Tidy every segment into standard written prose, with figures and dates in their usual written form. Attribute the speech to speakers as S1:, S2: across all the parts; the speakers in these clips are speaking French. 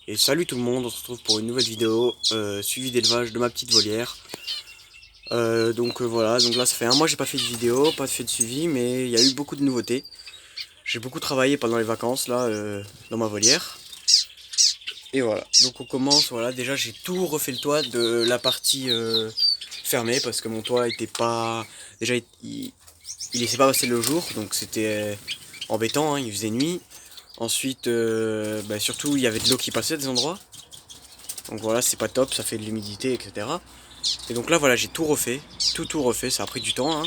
S1: Et salut tout le monde, on se retrouve pour une nouvelle vidéo suivi d'élevage de ma petite volière. Voilà, donc là ça fait un mois que j'ai pas fait de vidéo, pas fait de suivi, mais il y a eu beaucoup de nouveautés. J'ai beaucoup travaillé pendant les vacances là dans ma volière. Et voilà, donc on commence, voilà, déjà j'ai tout refait le toit de la partie fermée parce que mon toit était pas... Déjà il laissait pas passer le jour, donc c'était embêtant, hein, il faisait nuit. Ensuite, surtout il y avait de l'eau qui passait à des endroits. Donc voilà, c'est pas top, ça fait de l'humidité, etc. Et donc là, voilà, j'ai tout refait. Tout refait, ça a pris du temps. Hein.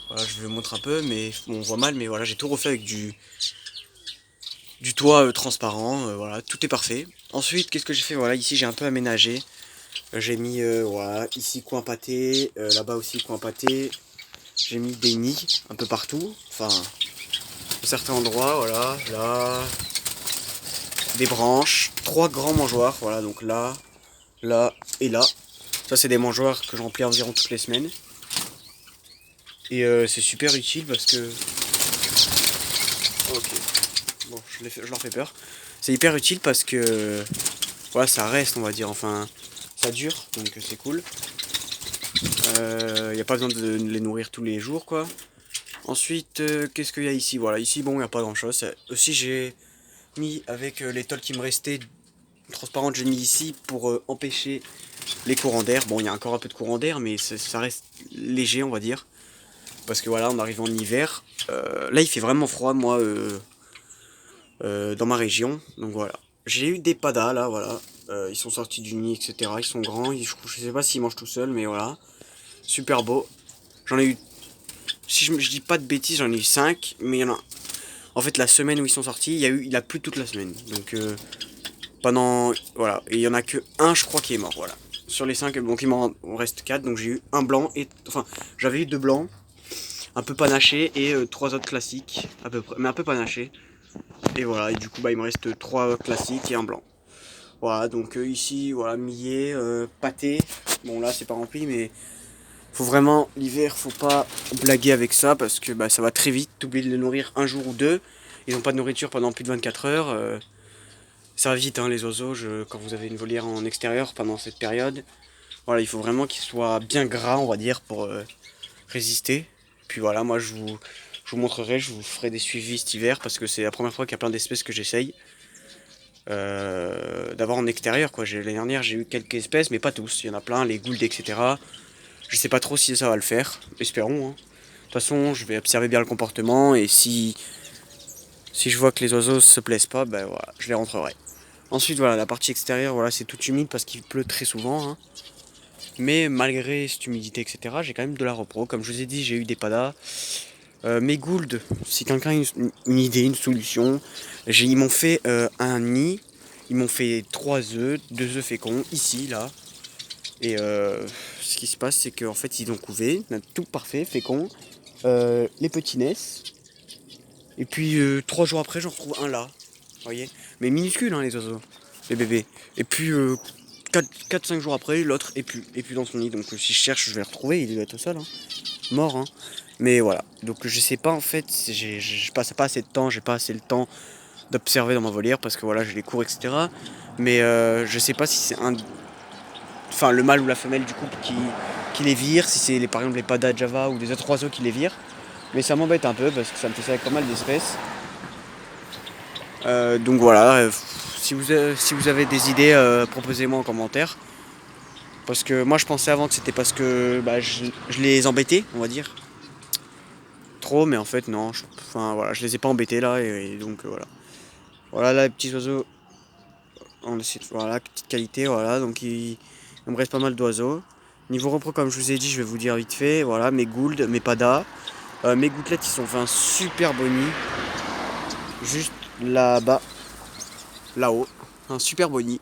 S1: Voilà, je vous montre un peu, mais bon, on voit mal, mais voilà, j'ai tout refait avec du toit transparent. Voilà, tout est parfait. Ensuite, qu'est-ce que j'ai fait? Voilà, ici j'ai un peu aménagé. J'ai mis, voilà, ici coin pâté, là-bas aussi coin pâté. J'ai mis des nids un peu partout. Enfin, à certains endroits, voilà, là, des branches, trois grands mangeoires, voilà, donc là et là. Ça, c'est des mangeoires que je remplis environ toutes les semaines. Et c'est super utile parce que... Ok, bon, je leur fais peur. C'est hyper utile parce que... Voilà, ça reste, on va dire, enfin... Ça dure, donc c'est cool. Il n'y a pas besoin de les nourrir tous les jours, quoi. Ensuite, qu'est-ce qu'il y a ici? Voilà, ici, bon, il n'y a pas grand-chose. Aussi, j'ai mis, avec les tôles qui me restaient transparentes, j'ai mis ici pour empêcher les courants d'air. Bon, il y a encore un peu de courant d'air, mais ça reste léger, on va dire. Parce que voilà, on arrive en hiver. Là, il fait vraiment froid, moi, dans ma région. Donc voilà. J'ai eu des padas, là, voilà. Ils sont sortis du nid, etc. Ils sont grands. Je sais pas s'ils mangent tout seuls, mais voilà. Super beau. J'en ai eu... Si je dis pas de bêtises, j'en ai eu 5. Mais il y en a... En fait, la semaine où ils sont sortis, il a plu toute la semaine. Donc, pendant... Voilà. Et il y en a que un, je crois, qui est mort, voilà. Sur les 5, donc il m'en reste 4. Donc j'ai eu un blanc et... Enfin, j'avais eu 2 blancs. Un peu panaché et 3 autres classiques. À peu près. Mais un peu panaché. Et voilà, et du coup, bah, il me reste 3 classiques et un blanc. Voilà, donc ici, voilà, millet, pâté. Bon, là, c'est pas rempli, mais faut vraiment, l'hiver, faut pas blaguer avec ça parce que bah, ça va très vite. T'oublies de les nourrir un jour ou deux. Ils n'ont pas de nourriture pendant plus de 24 heures. Ça va vite, hein, les oiseaux, quand vous avez une volière en extérieur pendant cette période. Voilà, il faut vraiment qu'ils soient bien gras, on va dire, pour résister. Puis voilà, moi, je vous montrerai, je vous ferai des suivis cet hiver parce que c'est la première fois qu'il y a plein d'espèces que j'essaye. D'avoir en extérieur quoi. L'année dernière j'ai eu quelques espèces mais pas tous, il y en a plein, les gouldes etc. Je sais pas trop si ça va le faire, espérons. Hein. De toute façon je vais observer bien le comportement et si je vois que les oiseaux se plaisent pas, ben voilà, je les rentrerai. Ensuite voilà, la partie extérieure voilà, c'est tout humide parce qu'il pleut très souvent. Hein. Mais malgré cette humidité etc, j'ai quand même de la repro. Comme je vous ai dit, j'ai eu des padas. Mes gouldes, si quelqu'un a une idée, une solution, ils m'ont fait un nid, ils m'ont fait 3 œufs, 2 œufs féconds, ici, là. Et ce qui se passe, c'est qu'en fait, ils ont couvé, tout parfait, fécond. Les petits naissent, et puis 3 jours après, j'en retrouve un là. Vous voyez? Mais minuscule, hein, les oiseaux, les bébés. Et puis 4-5 jours après, l'autre est plus dans son nid. Donc si je cherche, je vais le retrouver, il doit être au sol. Hein. Mort. Hein. Mais voilà, donc je sais pas en fait, je passe pas assez de temps, j'ai pas assez le temps d'observer dans ma volière parce que voilà, j'ai les cours, etc. Mais je sais pas si c'est enfin le mâle ou la femelle du couple qui les vire, si c'est par exemple les padas Java ou des autres oiseaux qui les virent. Mais ça m'embête un peu parce que ça me fait ça avec pas mal d'espèces. Donc voilà, si vous avez des idées, proposez-moi en commentaire. Parce que moi je pensais avant que c'était parce que bah, je les embêtais, on va dire. Trop, mais en fait non. Enfin voilà, je les ai pas embêtés là et donc voilà. Voilà là les petits oiseaux. Voilà, petite qualité, voilà, donc il me reste pas mal d'oiseaux. Niveau repro, comme je vous ai dit, je vais vous dire vite fait, voilà, mes goulds, mes padas. Mes gouttelettes, ils sont fait un super boni. Juste là-bas, là-haut. Un super boni.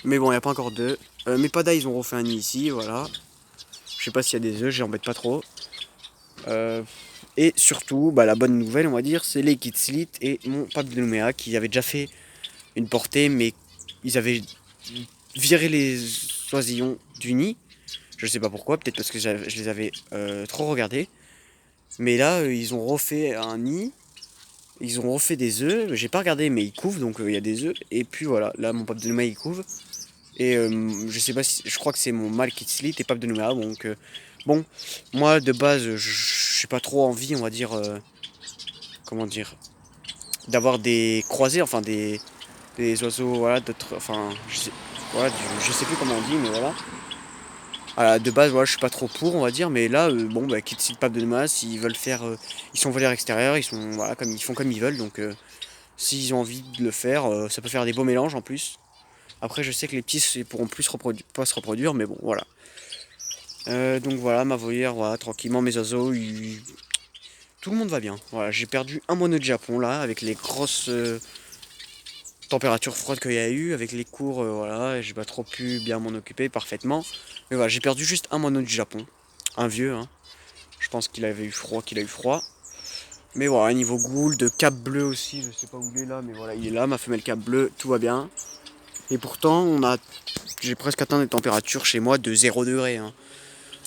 S1: Mais bon, il n'y a pas encore d'œufs. Mes padas, ils ont refait un nid ici, voilà. Je sais pas s'il y a des œufs, j'embête pas trop. Euh, et surtout, bah, la bonne nouvelle, on va dire, c'est les Kidslit et mon pape de Nouméa qui avait déjà fait une portée, mais ils avaient viré les oisillons du nid. Je sais pas pourquoi, peut-être parce que je les avais trop regardés. Mais là, ils ont refait un nid. Ils ont refait des œufs, j'ai pas regardé mais ils couvent donc il y a des œufs. Et puis voilà, là mon pape de Nouméa il couve. Et je sais pas si, je crois que c'est mon mâle qui slit et pape de Nouméa. Donc bon, moi de base j'ai pas trop envie on va dire, comment dire, d'avoir des croisés, enfin des oiseaux, voilà, d'autres, enfin voilà, je sais plus comment on dit mais voilà. Ah, de base, voilà, je suis pas trop pour, on va dire, mais là, bon, bah, quitte si le pape de Nouméa, s'ils veulent faire, ils sont voleurs extérieurs, ils sont, voilà, comme ils font comme ils veulent, donc s'ils ont envie de le faire, ça peut faire des beaux mélanges en plus. Après, je sais que les petits ils pourront plus pas se reproduire, mais bon, voilà. Donc voilà, ma volière, voilà, tranquillement, mes oiseaux, tout le monde va bien. Voilà, j'ai perdu un moineau de Japon là, avec les grosses températures froides qu'il y a eu, avec les cours, voilà, et j'ai pas trop pu bien m'en occuper parfaitement. Mais voilà, j'ai perdu juste un moineau du Japon, un vieux, hein. Je pense qu'il avait eu froid, qu'il a eu froid. Mais voilà, niveau goule, de cap bleu aussi, je sais pas où il est là, mais voilà, il est là, ma femelle cap bleu, tout va bien. Et pourtant, j'ai presque atteint des températures chez moi de 0 degré, hein.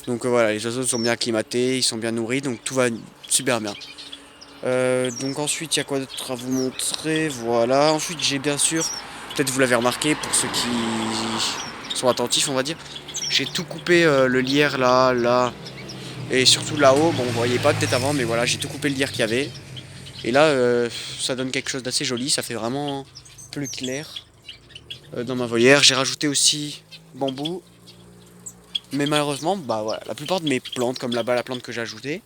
S1: Donc voilà, les oiseaux sont bien acclimatés, ils sont bien nourris, donc tout va super bien. Donc ensuite, il y a quoi d'autre à vous montrer? Voilà, ensuite j'ai bien sûr, peut-être vous l'avez remarqué, pour ceux qui sont attentifs, on va dire, j'ai tout coupé le lierre là, là, et surtout là-haut, bon, vous voyez pas peut-être avant, mais voilà, j'ai tout coupé le lierre qu'il y avait. Et là, ça donne quelque chose d'assez joli, ça fait vraiment plus clair dans ma volière. J'ai rajouté aussi bambou, mais malheureusement, bah voilà, la plupart de mes plantes, comme là-bas la plante que j'ai ajoutée,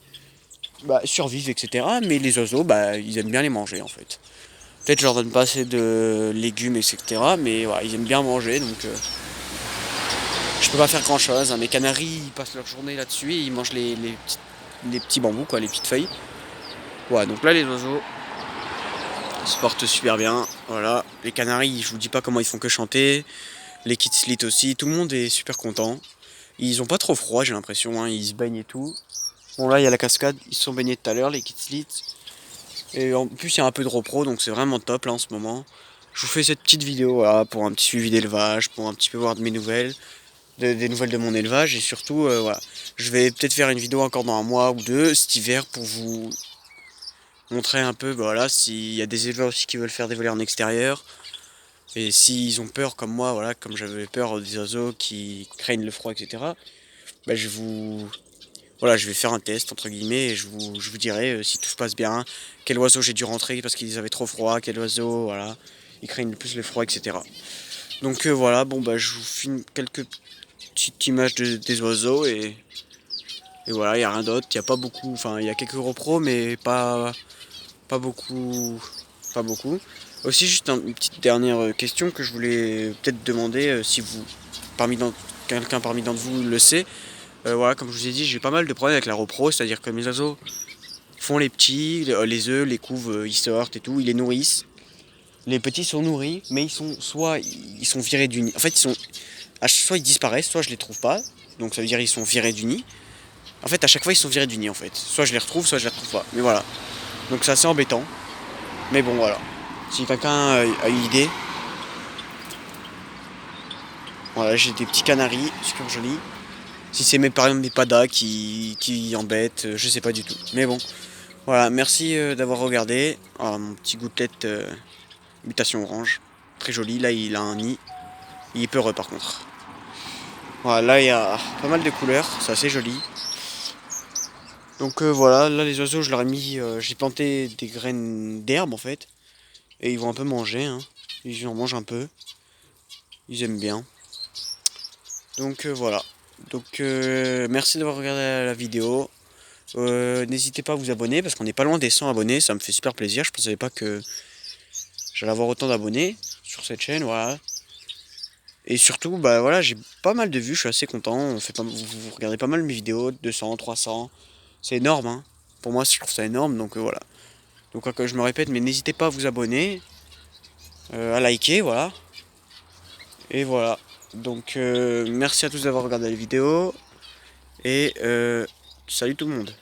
S1: bah, survivent, etc. Mais les oiseaux, bah, ils aiment bien les manger en fait. Peut-être que je leur donne pas assez de légumes, etc. Mais voilà, ils aiment bien manger, donc je peux pas faire grand-chose, hein. Mes canaris, ils passent leur journée là-dessus et ils mangent les petits bambous, quoi, les petites feuilles. Voilà, donc là les oiseaux se portent super bien. Voilà, les canaris, je vous dis pas comment ils font que chanter. Les kitslit aussi, tout le monde est super content. Ils ont pas trop froid, j'ai l'impression, hein, ils se baignent et tout. Bon là il y a la cascade, ils se sont baignés tout à l'heure, les kitslit. Et en plus il y a un peu de repro, donc c'est vraiment top là en ce moment. Je vous fais cette petite vidéo voilà, pour un petit suivi d'élevage, pour un petit peu voir de mes nouvelles, des nouvelles de mon élevage et surtout voilà. Je vais peut-être faire une vidéo encore dans un mois ou deux cet hiver pour vous montrer un peu voilà, s'il y a des éleveurs aussi qui veulent faire des volières en extérieur. Et s'ils ont peur comme moi, voilà, comme j'avais peur des oiseaux qui craignent le froid, etc. Bah, voilà, je vais faire un test entre guillemets et je vous dirai si tout se passe bien, quel oiseau j'ai dû rentrer parce qu'ils avaient trop froid, quel oiseau, voilà, ils craignent le plus le froid, etc. Donc voilà, bon bah je vous filme quelques petites images des oiseaux et voilà, il n'y a rien d'autre, il n'y a pas beaucoup, enfin il y a quelques repros mais pas beaucoup, pas beaucoup. Aussi juste une petite dernière question que je voulais peut-être demander si vous, quelqu'un parmi d'entre vous le sait. Voilà, comme je vous ai dit, j'ai pas mal de problèmes avec la repro, c'est-à-dire que mes oiseaux font les petits, les œufs, les couves, ils sortent et tout, ils les nourrissent. Les petits sont nourris, mais soit ils sont virés du nid. En fait, soit ils disparaissent, soit je les trouve pas. Donc ça veut dire ils sont virés du nid. En fait, à chaque fois ils sont virés du nid en fait. Soit je les retrouve, soit je les retrouve pas. Mais voilà. Donc c'est assez embêtant. Mais bon voilà. Si quelqu'un a une idée, voilà, j'ai des petits canaris super jolis. Si c'est par exemple mes padas qui embêtent, je sais pas du tout. Mais bon, voilà, merci d'avoir regardé. Ah, mon petit gouttelette mutation orange, très joli. Là, il a un nid. Il est peureux par contre. Voilà, là, il y a pas mal de couleurs, c'est assez joli. Donc voilà, là, les oiseaux, je leur ai mis, j'ai planté des graines d'herbe en fait. Et ils vont un peu manger, hein. Ils en mangent un peu. Ils aiment bien. Donc voilà. Donc merci d'avoir regardé la vidéo. N'hésitez pas à vous abonner parce qu'on n'est pas loin des 100 abonnés, ça me fait super plaisir. Je ne pensais pas que j'allais avoir autant d'abonnés sur cette chaîne, voilà. Et surtout, bah voilà, j'ai pas mal de vues, je suis assez content. Vous regardez pas mal mes vidéos, 200, 300. C'est énorme, hein. Pour moi, je trouve ça énorme, donc voilà. Donc je me répète, mais n'hésitez pas à vous abonner, à liker, voilà. Et voilà. Donc merci à tous d'avoir regardé la vidéo. Et salut tout le monde.